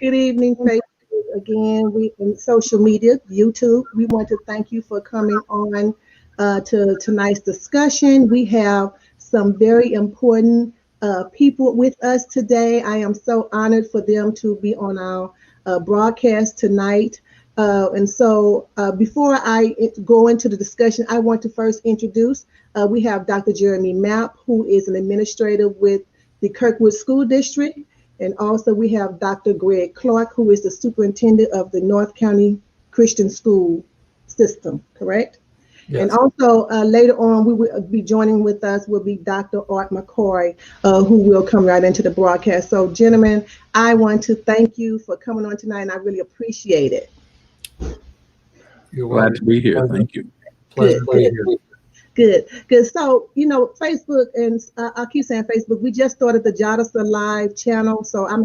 Good evening, Facebook. Again, we in social media, YouTube. We want to thank you for coming on to tonight's discussion. We have some very important people with us today. I am so honored for them to be on our broadcast tonight. Before I go into the discussion, I want to first introduce. We have Dr. Jeremy Mapp, who is an administrator with the Kirkwood School District. And also we have Dr. Greg Clark, who is the superintendent of the North County Christian School System, correct? Yes. And also later on, we will be joining with us will be Dr. Art McCoy, who will come right into the broadcast. So gentlemen, I want to thank you for coming on tonight, and I really appreciate it. You're glad to be here. Thank you. Pleasure to be here. Good. So, Facebook, and I keep saying Facebook, we just started the JADASA live channel. So I'm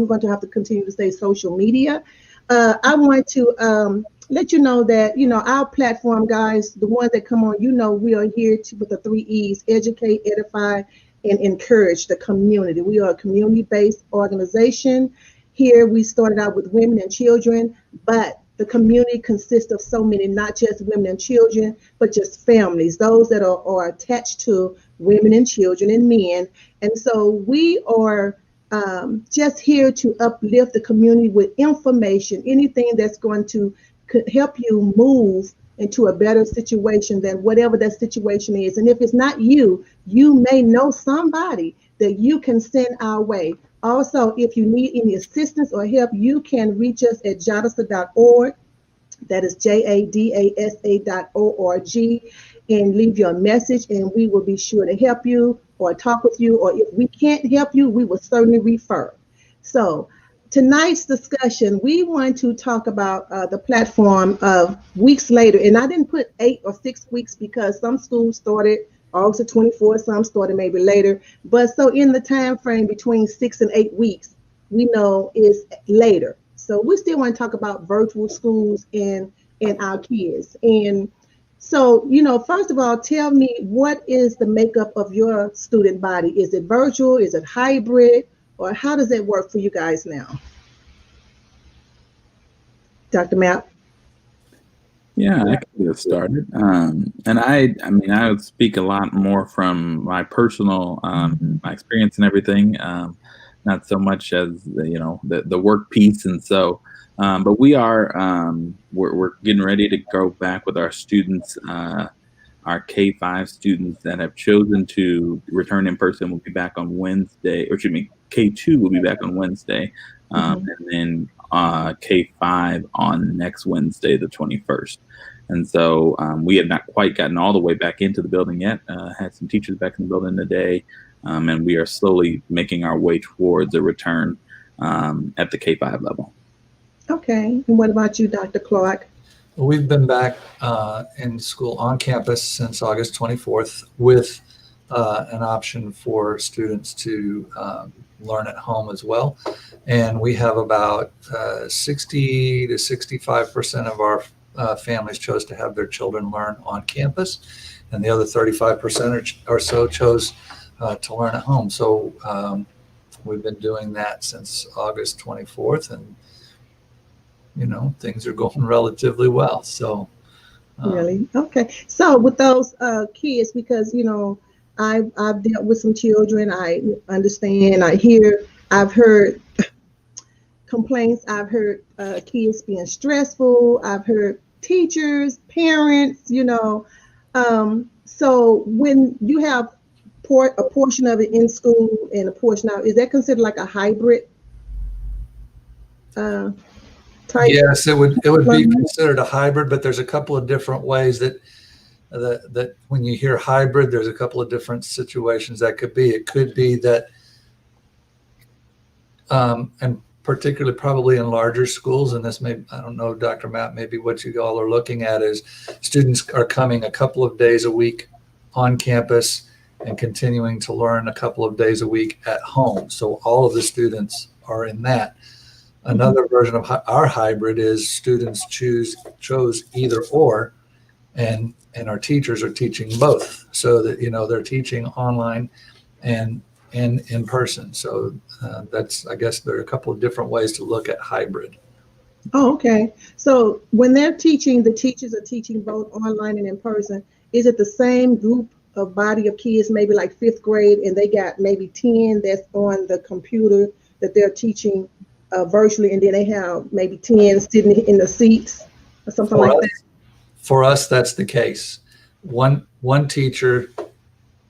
going to have to continue to say social media. I want to let you know that, our platform, guys, the ones that come on, we are here with the 3 E's: educate, edify, and encourage the community. We are a community-based organization. Here we started out with women and children, but the community consists of so many, not just women and children, but just families, those that are attached to women and children and men. And so we are just here to uplift the community with information, anything that's going to help you move into a better situation than whatever that situation is. And if it's not you, you may know somebody that you can send our way. Also, if you need any assistance or help, you can reach us at jadasa.org. That is JADASA.org, and leave your message, and we will be sure to help you or talk with you. Or if we can't help you, we will certainly refer. So tonight's discussion, we want to talk about the platform of weeks later. And I didn't put 8 or 6 weeks because some schools started August 24th, some started maybe later. But so in the time frame between 6 and 8 weeks, we know is later. So we still want to talk about virtual schools and our kids. And so, first of all, tell me, what is the makeup of your student body? Is it virtual? Is it hybrid? Or how does it work for you guys now? Dr. Mapp? Yeah, I can get started. And I would speak a lot more from my personal my experience and everything, not so much as the work piece. And so, but we are we're getting ready to go back with our students. Our K-5 students that have chosen to return in person will be back on Wednesday, or excuse me, K2 will be back on Wednesday, and then K5 on next Wednesday, the 21st. And so we have not quite gotten all the way back into the building yet. Had some teachers back in the building today, and we are slowly making our way towards a return at the K5 level. Okay. And what about you, Dr. Clark? We've been back in school on campus since August 24th with an option for students to learn at home as well. And we have about 60 to 65% of our families chose to have their children learn on campus, and the other 35% or so chose to learn at home. So we've been doing that since August 24th, and things are going relatively well. So really? Okay. So with those kids, because I've dealt with some children, I understand, I've heard complaints, I've heard kids being stressful, I've heard teachers, parents, so when you have a portion of it in school and a portion out, is that considered like a hybrid type? Yes, it would be considered a hybrid, but there's a couple of different ways that when you hear hybrid, there's a couple of different situations that could be. It could be that, and particularly probably in larger schools, and this may, I don't know, Dr. Mapp, maybe what you all are looking at is students are coming a couple of days a week on campus and continuing to learn a couple of days a week at home. So all of the students are in that. Another version of our hybrid is students chose either or, and our teachers are teaching both, so that they're teaching online and and in person. So I guess there are a couple of different ways to look at hybrid. Oh, okay. So when they're teaching, the teachers are teaching both online and in person. Is it the same group of body of kids, maybe like fifth grade, and they got maybe 10 that's on the computer that they're teaching virtually, and then they have maybe 10 sitting in the seats or something like that? For us, that's the case. One teacher,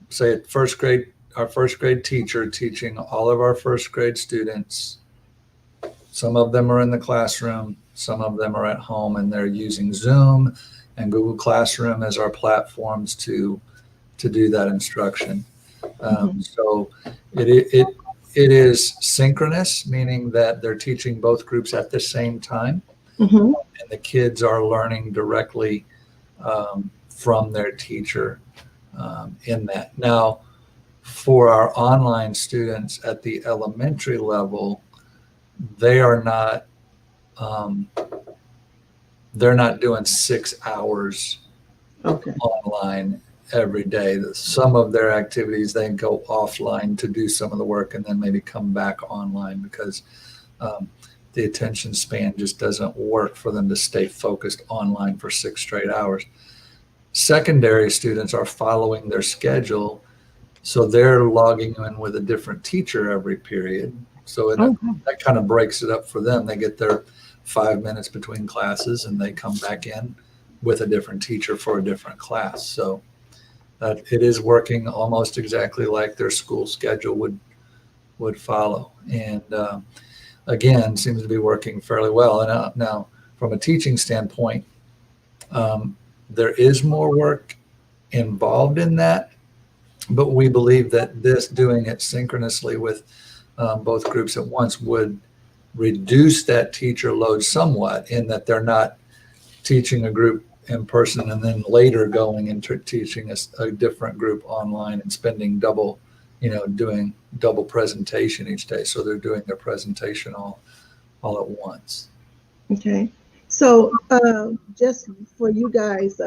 say at first grade, our first grade teacher teaching all of our first grade students. Some of them are in the classroom, some of them are at home, and they're using Zoom and Google Classroom as our platforms to do that instruction. So it is synchronous, meaning that they're teaching both groups at the same time, and the kids are learning directly from their teacher in that. Now, for our online students at the elementary level, they're not doing 6 hours online every day. Some of their activities, they go offline to do some of the work and then maybe come back online because the attention span just doesn't work for them to stay focused online for 6 straight hours. Secondary students are following their schedule, so they're logging in with a different teacher every period. So that kind of breaks it up for them. They get their 5 minutes between classes and they come back in with a different teacher for a different class. So it is working almost exactly like their school schedule would follow. And again, seems to be working fairly well. And now from a teaching standpoint, there is more work involved in that, but we believe that doing it synchronously with both groups at once would reduce that teacher load somewhat, in that they're not teaching a group in person and then later going into teaching a different group online and spending double, doing double presentation each day. So they're doing their presentation all at once. Okay. So just for you guys'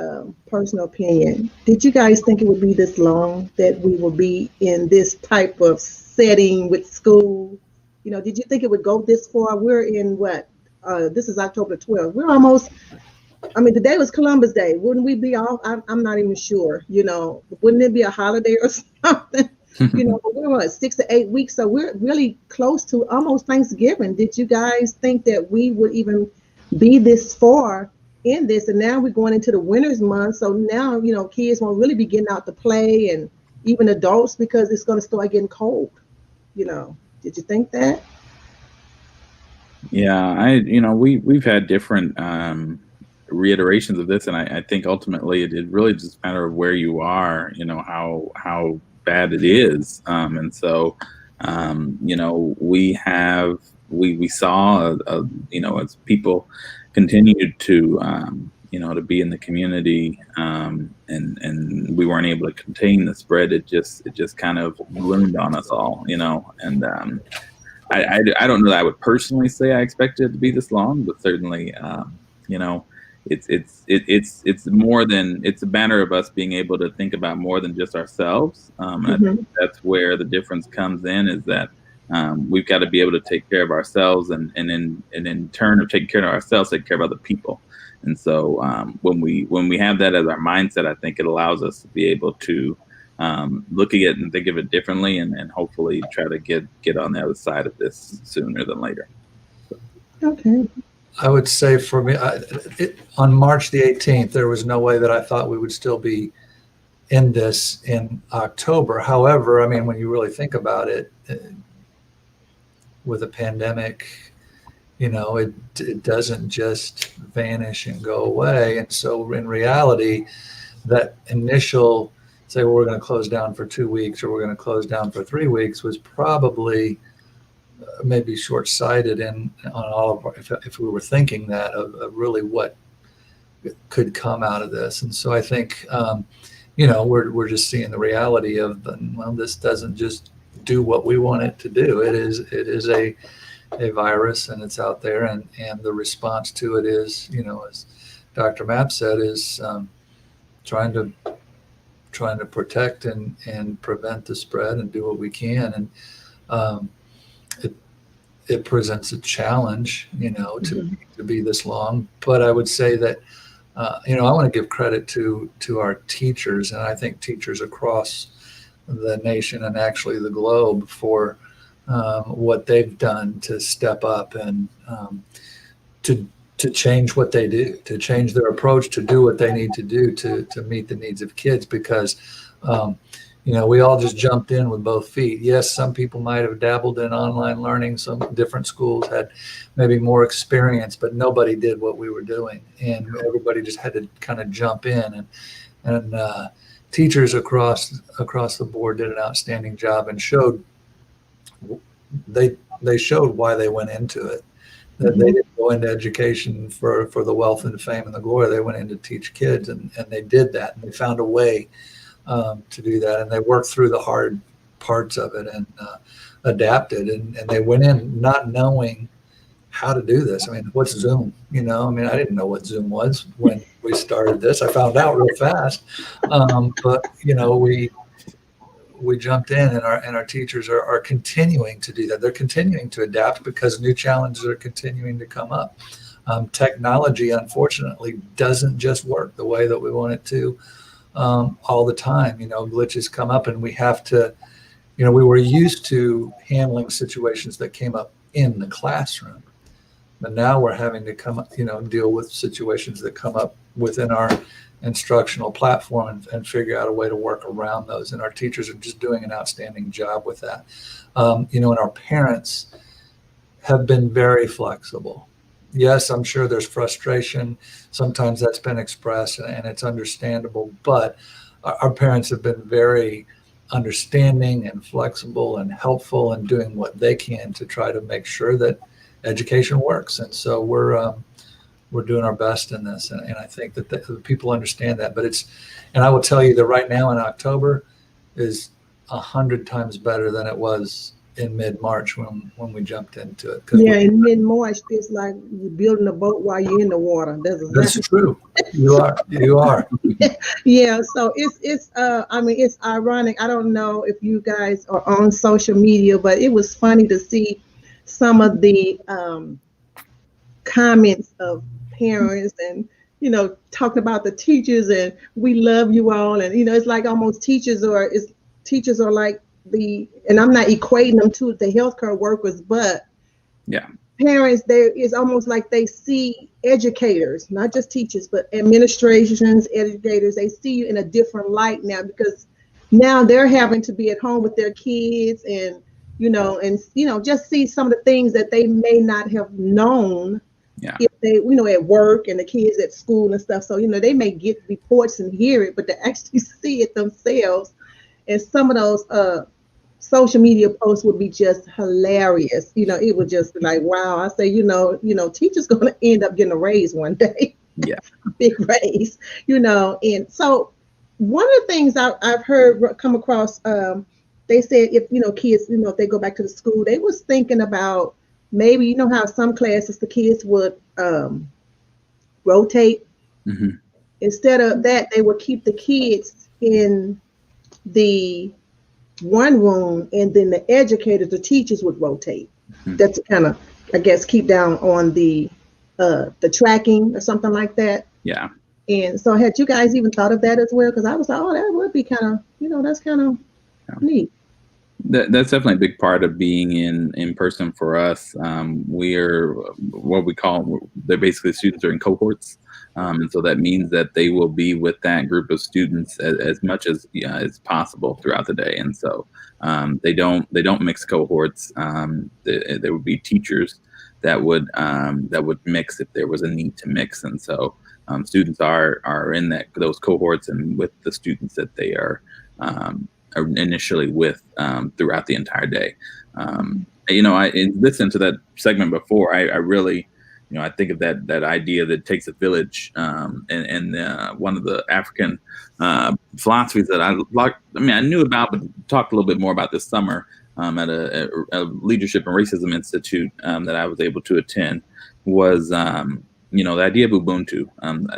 personal opinion, did you guys think it would be this long, that we will be in this type of setting with school? Did you think it would go this far? We're in what? This is October 12th. We're almost, today was Columbus Day. Wouldn't we be off? I'm not even sure, wouldn't it be a holiday or something? We're what, 6 to 8 weeks. So we're really close to almost Thanksgiving. Did you guys think that we would even be this far in this? And now we're going into the winter's month. So now, kids won't really be getting out to play, and even adults, because it's going to start getting cold. Did you think that? Yeah, we've had different reiterations of this, and I think ultimately it really just a matter of where you are, how bad it is, and so we saw as people continued to to be in the community, and we weren't able to contain the spread. It just kind of loomed on us all, and I don't know that I would personally say I expected it to be this long, but certainly it's more than, it's a matter of us being able to think about more than just ourselves. I think that's where the difference comes in, is that we've got to be able to take care of ourselves, and in turn of taking care of ourselves, take care of other people. And so when we have that as our mindset, I think it allows us to be able to look at it and think of it differently, and hopefully try to get on the other side of this sooner than later. Okay. I would say for me, on March the 18th, there was no way that I thought we would still be in this in October. However, when you really think about it, with a pandemic, it doesn't just vanish and go away. And so in reality, that initial say, well, we're going to close down for 2 weeks, or we're going to close down for 3 weeks, was probably maybe short-sighted on all of our, if we were thinking that of really what could come out of this. And so I think, we're just seeing the reality of, this doesn't just do what we want it to do. It is a virus, and it's out there, and the response to it is, as Dr. Mapp said, is trying trying to protect and prevent the spread and do what we can. And it presents a challenge, to be this long. But I would say that, I want to give credit to our teachers, and I think teachers across the nation and actually the globe for what they've done to step up and to change what they do, to change their approach, to do what they need to do to meet the needs of kids. Because we all just jumped in with both feet. Yes, some people might have dabbled in online learning. Some different schools had maybe more experience, but nobody did what we were doing, and everybody just had to kind of jump in. And teachers across the board did an outstanding job and showed why they went into it. That they didn't go into education for the wealth and the fame and the glory. They went in to teach kids, and they did that, and they found a way to do that, and they worked through the hard parts of it and adapted, and they went in not knowing how to do this. I mean, what's Zoom? I didn't know what Zoom was when we started this. I found out real fast, but we jumped in, and our teachers are continuing to do that. They're continuing to adapt because new challenges are continuing to come up. Technology, unfortunately, doesn't just work the way that we want it to all the time. Glitches come up, and we have to, we were used to handling situations that came up in the classroom, but now we're having to deal with situations that come up within our instructional platform and figure out a way to work around those. And our teachers are just doing an outstanding job with that. And our parents have been very flexible. Yes, I'm sure there's frustration. Sometimes that's been expressed, and it's understandable, but our parents have been very understanding and flexible and helpful and doing what they can to try to make sure that education works. And so we're doing our best in this, and I think that the people understand that. But and I will tell you that right now in October is 100 times better than it was in mid-March when we jumped into it. Yeah, in mid-March, it's like you're building a boat while you're in the water. That's true. You are. Yeah, so it's ironic. I don't know if you guys are on social media, but it was funny to see some of the comments of parents and talking about the teachers and we love you all, and it's like almost teachers are like and I'm not equating them to the healthcare workers, but yeah, parents, it's almost like they see educators, not just teachers, but administrations, educators, they see you in a different light now, because now they're having to be at home with their kids and just see some of the things that they may not have known if they, at work and the kids at school and stuff. So, they may get reports and hear it, but to actually see it themselves. And some of those social media posts would be just hilarious. It would just be like, wow. I say, teachers going to end up getting a raise one day. Yeah. A big raise, And so one of the things I've heard come across, they said if, kids, if they go back to the school, they was thinking about maybe, how some classes the kids would rotate. Mm-hmm. Instead of that, they would keep the kids in the one room, and then the educators, the teachers would rotate. Mm-hmm. That's kind of, I guess, keep down on the tracking or something like that. Yeah. And so had you guys even thought of that as well? Because I was like, oh, that would be kind of, that's kind of neat. That's definitely a big part of being in person for us. We are what we call, they're basically students are in cohorts. And so that means that they will be with that group of students as much as possible throughout the day. And so they don't mix cohorts. There would be teachers that would mix if there was a need to mix. And so students are in those cohorts and with the students that they are initially with throughout the entire day. I listened to that segment before. I really, I think of that idea that it takes a village, and one of the African philosophies that I knew about, but talked a little bit more about this summer at a Leadership and Racism Institute that I was able to attend was, the idea of Ubuntu,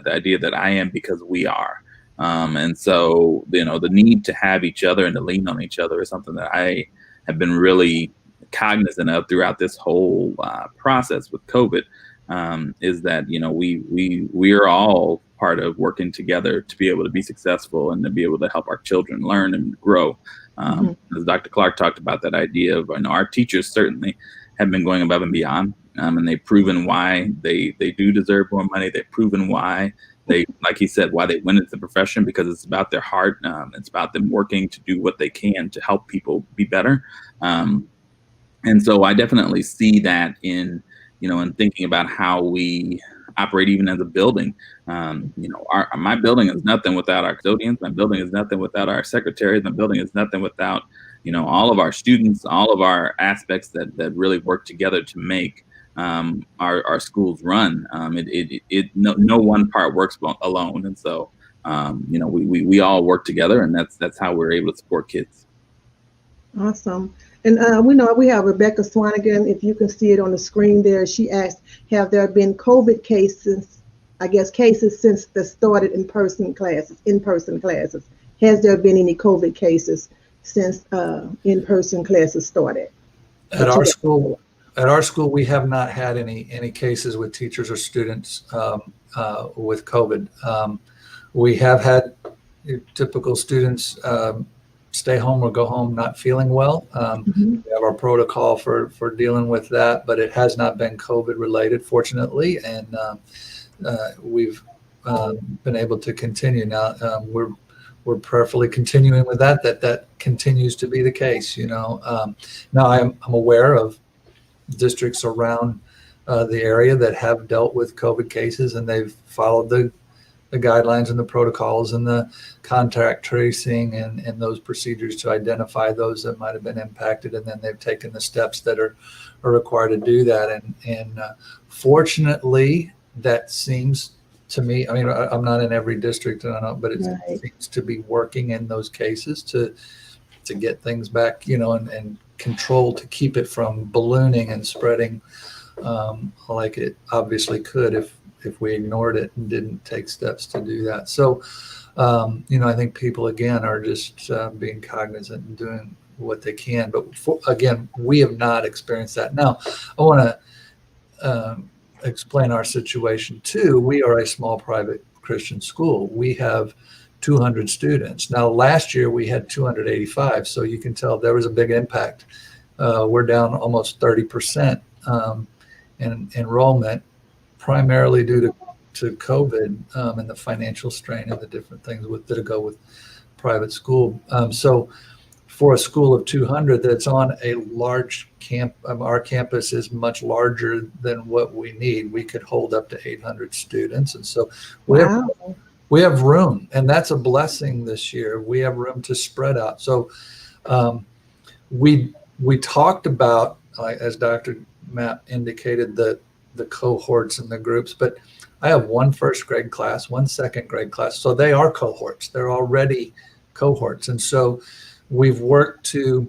the idea that I am because we are. And so, the need to have each other and to lean on each other is something that I have been really cognizant of throughout this whole process with COVID. Is that we are all part of working together to be able to be successful and to be able to help our children learn and grow. As Dr. Clark talked about, that idea of our teachers certainly have been going above and beyond, and they've proven why they do deserve more money. They've proven why they, like he said, why they went into the profession, because it's about their heart. It's about them working to do what they can to help people be better. And so I definitely see that in thinking about how we operate even as a building. My building is nothing without our custodians. My building is nothing without our secretaries. My building is nothing without, all of our students, all of our aspects that really work together to make our schools run. No one part works alone. And so, we all work together, and that's how we're able to support kids. Awesome. And we know we have Rebecca Swanigan. If you can see it on the screen there, she asked, have there been COVID cases since the started in-person classes? Has there been any COVID cases since in-person classes started? At our school, we have not had any cases with teachers or students with COVID. We have had typical students stay home or go home not feeling well. We have our protocol for dealing with that, but it has not been COVID related, fortunately, and we've been able to continue. Now we're prayerfully continuing with that continues to be the case. Now I'm aware of districts around the area that have dealt with COVID cases, and they've followed the guidelines and the protocols and the contact tracing and those procedures to identify those that might have been impacted. And then they've taken the steps that are required to do that. And fortunately, that seems to me, I mean, I'm not in every district, but it seems to be working in those cases to get things back, and control, to keep it from ballooning and spreading like it obviously could if we ignored it and didn't take steps to do that. So, I think people, again, are just being cognizant and doing what they can. But again, we have not experienced that. Now, I want to explain our situation too. We are a small private Christian school. We have 200 students. Now, last year we had 285. So you can tell there was a big impact. We're down almost 30% in enrollment, primarily due to COVID and the financial strain and the different things that go with private school. So for a school of 200 that's on a large camp, our campus is much larger than what we need. We could hold up to 800 students. And so we have room, and that's a blessing this year. We have room to spread out. So we talked about, as Dr. Mapp indicated, the cohorts and the groups, but I have one first grade class, one second grade class. So they are cohorts. They're already cohorts. And so we've worked to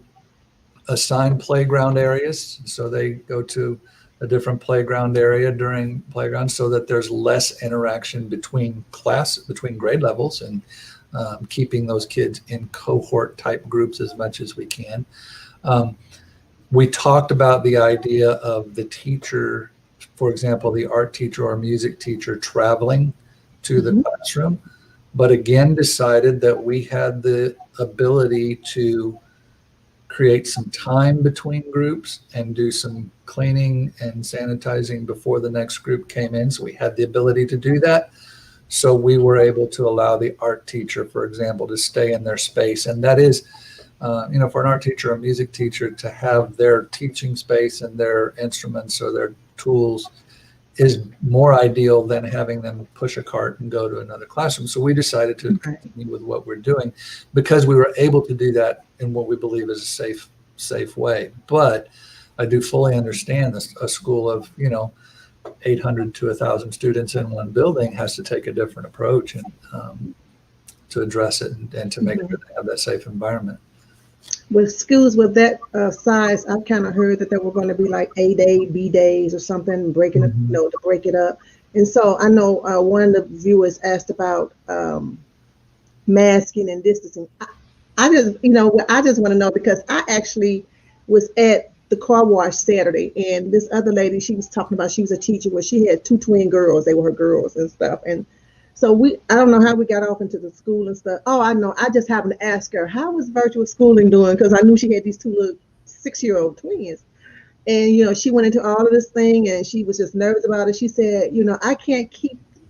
assign playground areas. So they go to a different playground area during playground so that there's less interaction between grade levels, and keeping those kids in cohort type groups as much as we can. We talked about the idea of the teacher, for example, the art teacher or music teacher traveling to the classroom, but again decided that we had the ability to create some time between groups and do some cleaning and sanitizing before the next group came in. So we had the ability to do that. So we were able to allow the art teacher, for example, to stay in their space. And that is, for an art teacher or music teacher to have their teaching space and their instruments or their tools is more ideal than having them push a cart and go to another classroom. So we decided to continue with what we're doing because we were able to do that in what we believe is a safe way. But I do fully understand this, a school of 800 to 1,000 students in one building has to take a different approach and to address it and to make sure they have that safe environment. With schools with that size, I kind of heard that there were going to be like A-day, B-days or something, breaking it, to break it up. And so I know one of the viewers asked about masking and distancing. I just, I just want to know, because I actually was at the car wash Saturday, and this other lady, she was talking about, she was a teacher where she had 2 twin girls. They were her girls and stuff. And so I don't know how we got off into the school and stuff. Oh, I know. I just happened to ask her, how was virtual schooling doing? Because I knew she had these 2 little 6-year-old twins. And, she went into all of this thing, and she was just nervous about it. She said, I can't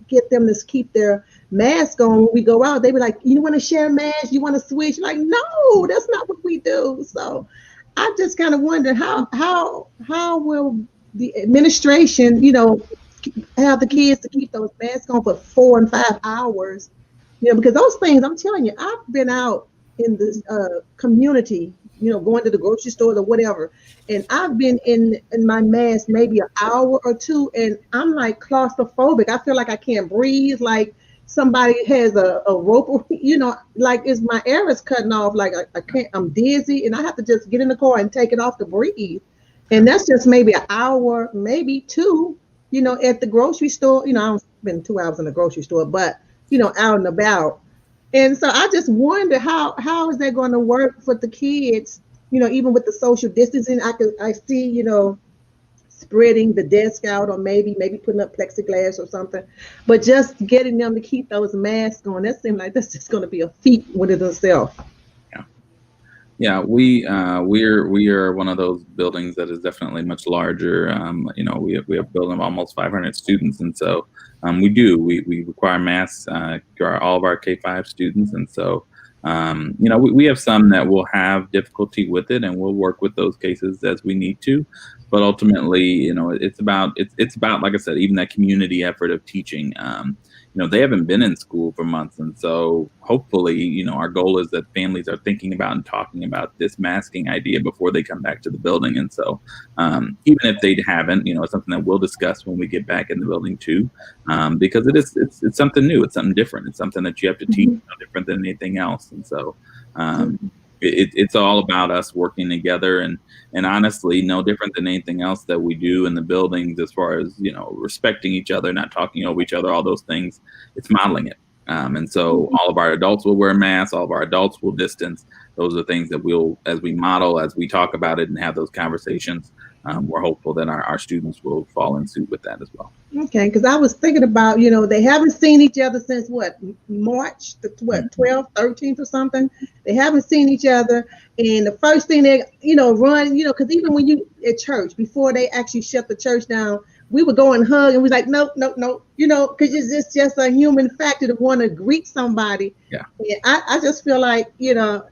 get them to keep their mask on when we go out. They were like, you want to share masks? You want to switch? Like, no, that's not what we do. So I just kind of wonder how will the administration, have the kids to keep those masks on for 4 and 5 hours, because those things, I'm telling you, I've been out in the community, going to the grocery store or whatever, and I've been in my mask maybe an hour or 2, and I'm like claustrophobic. I feel like I can't breathe, like somebody has a rope, like is my air is cutting off, like I can't, I'm dizzy, and I have to just get in the car and take it off to breathe. And that's just maybe an hour, maybe 2, at the grocery store. I don't spend 2 hours in the grocery store, but, out and about. And so I just wonder how is that going to work for the kids, even with the social distancing. I see, spreading the desk out, or maybe putting up plexiglass or something, but just getting them to keep those masks on, that seems like that's just going to be a feat within itself. Yeah, we are one of those buildings that is definitely much larger. We have a building of almost 500 students, and so we require masks for all of our K-5 students, and so we have some that will have difficulty with it, and we'll work with those cases as we need to. But ultimately, it's about like I said, even that community effort of teaching. They haven't been in school for months, and so hopefully, our goal is that families are thinking about and talking about this masking idea before they come back to the building. And so, even if they haven't, it's something that we'll discuss when we get back in the building too, because it's something new, it's something different, it's something that you have to teach, different than anything else. And so, it's all about us working together, and honestly, no different than anything else that we do in the buildings, as far as, respecting each other, not talking over each other, all those things. It's modeling it. And so all of our adults will wear masks, all of our adults will distance. Those are things that as we model, as we talk about it and have those conversations, we're hopeful that our students will fall in suit with that as well. Okay, because I was thinking about, they haven't seen each other since March, 12th, 13th or something. They haven't seen each other. And the first thing they, run, because even when you at church, before they actually shut the church down, we would go and hug, and we was like, no, because it's just a human factor to want to greet somebody. Yeah. And I just feel like,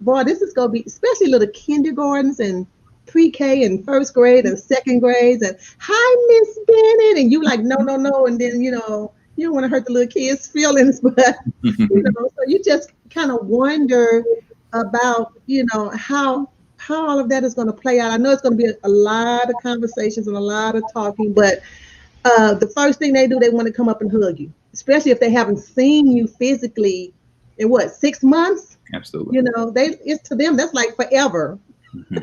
boy, this is going to be, especially little kindergartens and pre-K and first grade and second grades, and hi, Miss Bennett, and you like, no, and then, you don't want to hurt the little kids' feelings, but, so you just kind of wonder about, how all of that is going to play out. I know it's going to be a lot of conversations and a lot of talking, but the first thing they do, they want to come up and hug you, especially if they haven't seen you physically in 6 months? Absolutely. It's to them, that's like forever. Mm-hmm.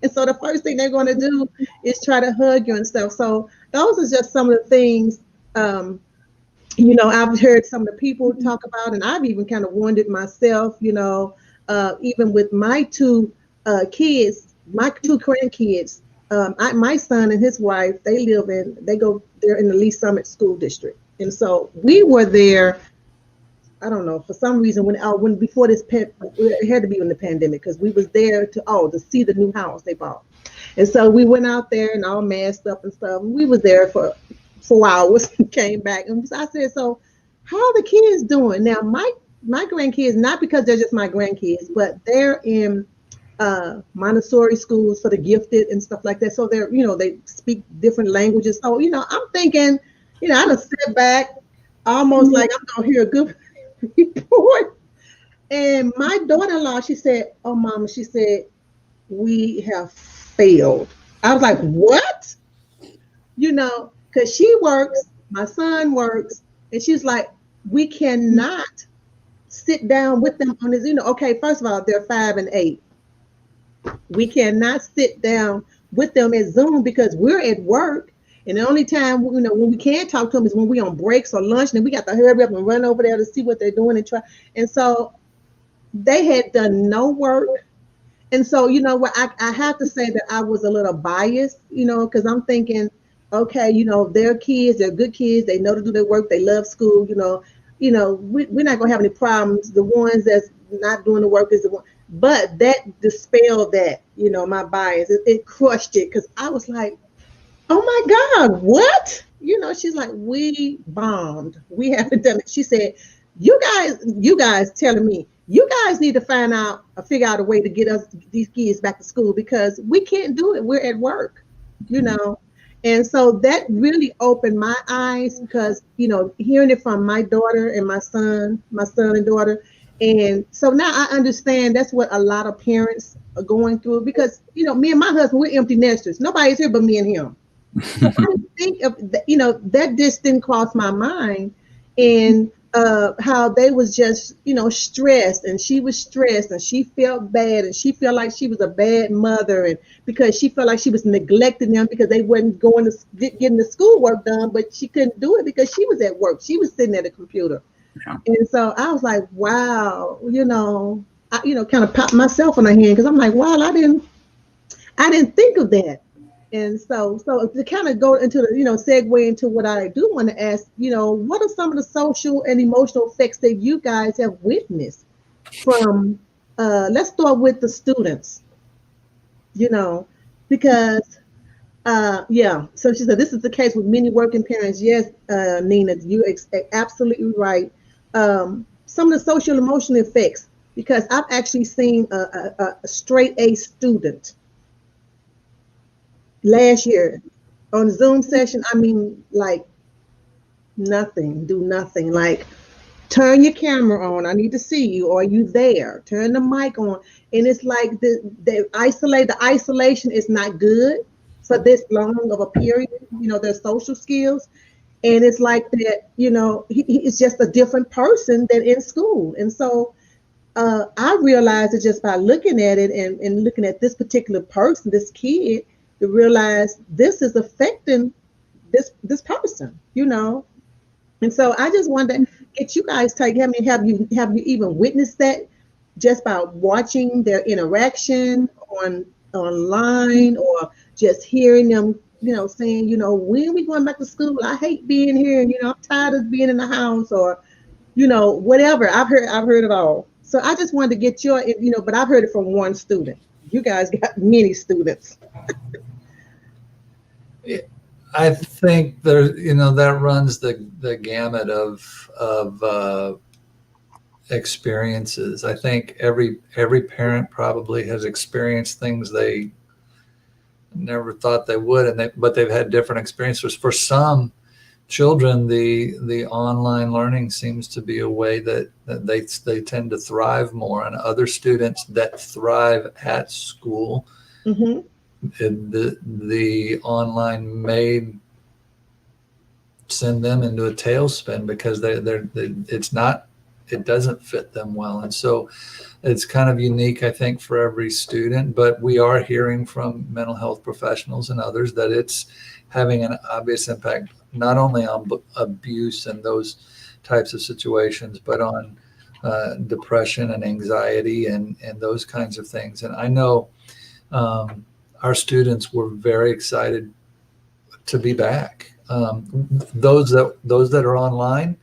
And so the first thing they're going to do is try to hug you and stuff. So those are just some of the things, I've heard some of the people talk about, and I've even kind of wondered myself, even with my 2 kids, my 2 grandkids, my son and his wife, they're in the Lee Summit School District. And so we were there, I don't know, for some reason, when before this, it had to be in the pandemic, because we was there to see the new house they bought. And so we went out there and all masked up and stuff. And we was there for 4 hours and came back. And I said, so how are the kids doing? Now, my grandkids, not because they're just my grandkids, but they're in Montessori schools for the gifted and stuff like that. So they're, they speak different languages. So, I'm thinking, I done sit back almost like I'm going to hear a good report. And my daughter-in-law, she said, oh, Mama, she said, we have failed. I was like, what? Because she works, my son works, and she's like, we cannot sit down with them on this, okay, first of all, they're 5 and 8. We cannot sit down with them at Zoom because we're at work And the only time, you know, when we can talk to them is when we on breaks or lunch, and we got to hurry up and run over there to see what they're doing and try. And so they had done no work. And so, you know what, I have to say that I was a little biased, you know, because I'm thinking, okay, you know, they're kids, they're good kids, they know to do their work, they love school, you know, we're not gonna have any problems. The ones that's not doing the work is the one. But that dispelled that, you know, my bias. It crushed it because I was like, oh my God, what? You know, she's like, we bombed. We haven't done it. She said, you guys telling me, you guys need to figure out a way to get us these kids back to school because we can't do it. We're at work, you know. And so that really opened my eyes because, you know, hearing it from my daughter and my son and daughter. And so now I understand that's what a lot of parents are going through because, you know, me and my husband, we're empty nesters. Nobody's here but me and him. So I didn't think of, you know, that just didn't cross my mind. And how they was just, you know, stressed, and she was stressed, and she felt bad, and she felt like she was a bad mother, and because she felt like she was neglecting them because they wasn't going to getting the schoolwork done, but she couldn't do it because she was at work. She was sitting at a computer. Yeah. And so I was like, wow, you know, I, you know, kind of popped myself on the hand because I'm like, wow, I didn't think of that. And so to kind of go into the, you know, segue into what I do want to ask, you know, what are some of the social and emotional effects that you guys have witnessed from, let's start with the students, you know, because, yeah. So she said, this is the case with many working parents. Yes, Nina, you're absolutely right. Some of the social emotional effects, because I've actually seen a straight A student last year on Zoom session. I mean, like do nothing. Like, turn your camera on. I need to see you. Or are you there? Turn the mic on. And it's like the isolation is not good for this long of a period, you know, their social skills. And it's like that, you know, he's just a different person than in school. And so I realized it just by looking at it and looking at this particular person, this kid, to realize this is affecting this person, you know. And so I just wanted to get you guys take. I mean, have you even witnessed that just by watching their interaction online, or just hearing them, you know, saying, you know, when are we going back to school? I hate being here, and, you know, I'm tired of being in the house, or, you know, whatever. I've heard it all. So I just wanted to get your, you know, but I've heard it from one student. You guys got many students. I think there, you know, that runs the gamut of experiences. I think every parent probably has experienced things they never thought they would, but they've had different experiences. For some children, the online learning seems to be a way that they tend to thrive more, and other students that thrive at school. Mm-hmm. The online may send them into a tailspin because it doesn't fit them well. And so it's kind of unique, I think, for every student, but we are hearing from mental health professionals and others that it's having an obvious impact, not only on abuse and those types of situations, but on depression and anxiety and those kinds of things. And I know our students were very excited to be back. Those that are online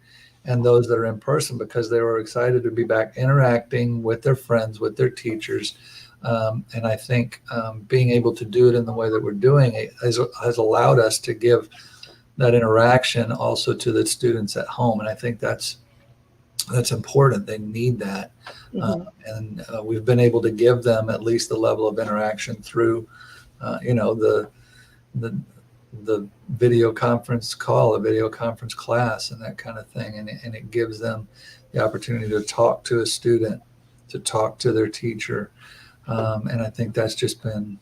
and those that are in person, because they were excited to be back interacting with their friends, with their teachers. And I think being able to do it in the way that we're doing it has allowed us to give that interaction also to the students at home. And I think that's important. They need that. Mm-hmm. And we've been able to give them at least the level of interaction through, you know, the video conference call, a video conference class, and that kind of thing. And it gives them the opportunity to talk to a student, to talk to their teacher. And I think that's just been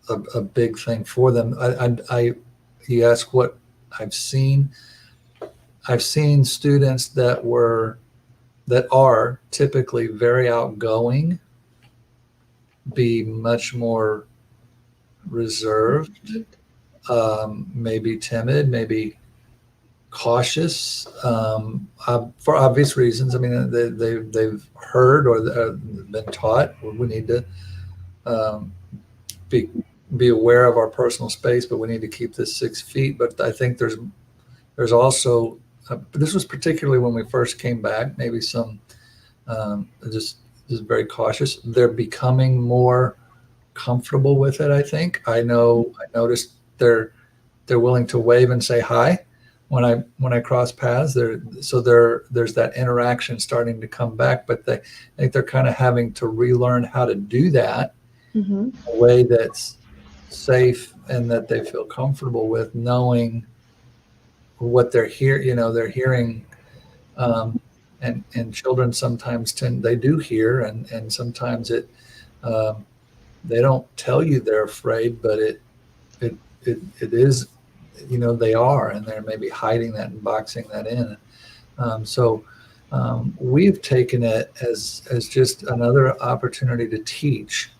a big thing for them. You ask what I've seen. I've seen students that are typically very outgoing be much more reserved. maybe timid, maybe cautious, for obvious reasons. I mean, they've heard or been taught we need to be aware of our personal space, but we need to keep this 6 feet. But I think there's also, this was particularly when we first came back, maybe some just very cautious. They're becoming more comfortable with it, I think. I noticed they're willing to wave and say hi when I cross paths. There's that interaction starting to come back, but I think they're kind of having to relearn how to do that in a way that's safe and that they feel comfortable with, knowing what they're hearing. And children sometimes they do hear, and sometimes they don't tell you they're afraid, but it is, they are, and they're maybe hiding that and boxing that in. So we've taken it as just another opportunity to teach,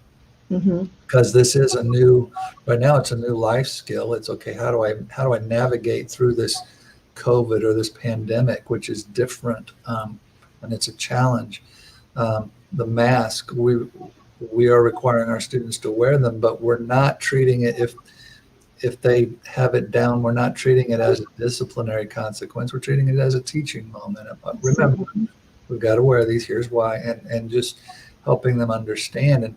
because this is right now it's a new life skill. It's okay, how do I navigate through this COVID or this pandemic, which is different, and it's a challenge. The mask, we are requiring our students to wear them, but we're not treating it, if they have it down, we're not treating it as a disciplinary consequence. We're treating it as a teaching moment. Remember, we've got to wear these. Here's why, and just helping them understand. And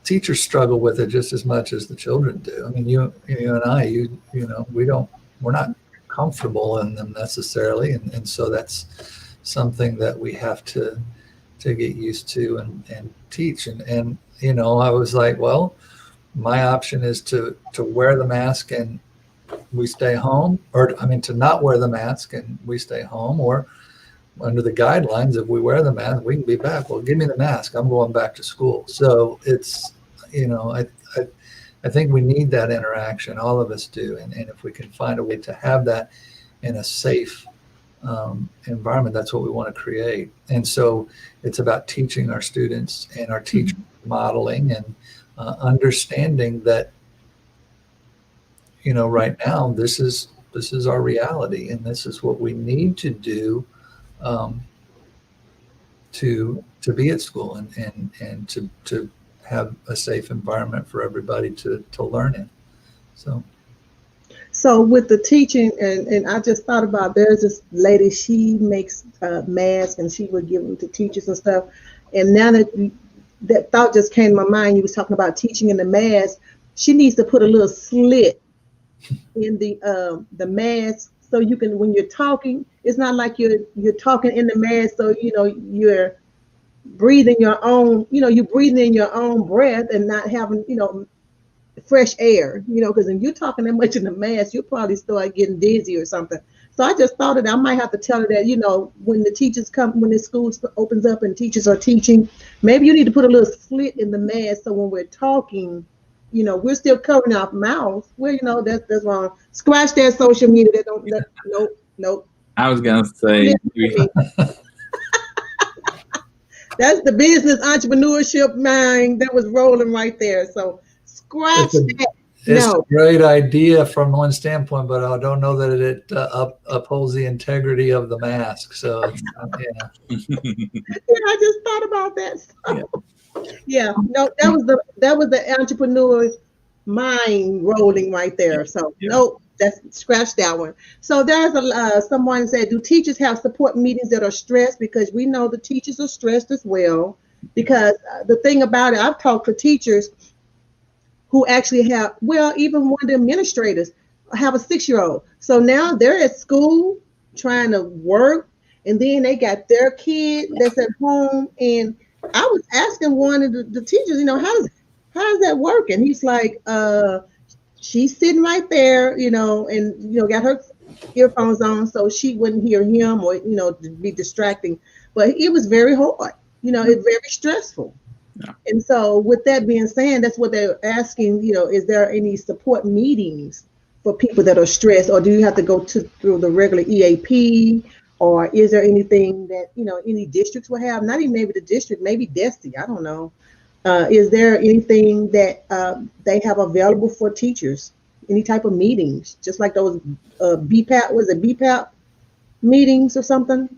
teachers struggle with it just as much as the children do. I mean, you and I, we're not comfortable in them necessarily, and so that's something that we have to get used to and teach. And I was like, well, my option is to wear the mask and we stay home, to not wear the mask and we stay home, or under the guidelines, if we wear the mask, we can be back. Well, give me the mask, I'm going back to school. So it's, I think we need that interaction. All of us do. And if we can find a way to have that in a safe environment, that's what we want to create. And so it's about teaching our students and our teachers, modeling and understanding that, right now, this is our reality, and this is what we need to do to be at school and to have a safe environment for everybody to learn in. So with the teaching, and I just thought about, there's this lady, she makes masks and she would give them to teachers and stuff. And now that thought just came to my mind, you was talking about teaching in the mask. She needs to put a little slit in the mask, so you can, when you're talking, it's not like you're talking in the mask, so you're breathing your own, you're breathing in your own breath and not having, fresh air, because if you're talking that much in the mask, you'll probably start getting dizzy or something. So I just thought that I might have to tell her that, when the teachers come, when the school opens up and teachers are teaching, maybe you need to put a little slit in the mask, so when we're talking, we're still covering our mouths. Well, that's wrong. Scratch that social media. Nope. I was gonna say that's the business entrepreneurship mind that was rolling right there. So scratch that. It's a great idea from one standpoint, but I don't know that it upholds the integrity of the mask. So yeah. I just thought about that. Yeah, no, that was the entrepreneur mind rolling right there. So no, that's scratch that one. So there's someone said, do teachers have support meetings that are stressed? Because we know the teachers are stressed as well. Because the thing about it, I've talked to teachers who actually have, even one of the administrators have a 6-year-old. So now they're at school trying to work, and then they got their kid that's at home. And I was asking one of the teachers, how does that work? And he's like, she's sitting right there, and got her earphones on so she wouldn't hear him or to be distracting. But it was very hard, it's very stressful. Yeah. And so with that being said, that's what they're asking, is there any support meetings for people that are stressed, or do you have to go through the regular EAP, or is there anything that, any districts will have? Not even maybe the district, maybe DESTI, I don't know. Is there anything that they have available for teachers, any type of meetings, just like those BPAP, was it BPAP meetings or something?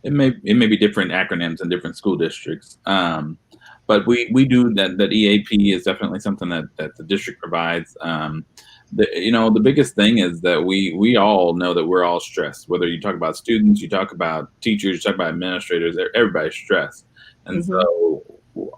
It may be different acronyms in different school districts. But we do that EAP is definitely something that the district provides. The biggest thing is that we all know that we're all stressed, whether you talk about students, you talk about teachers, you talk about administrators, everybody's stressed. And so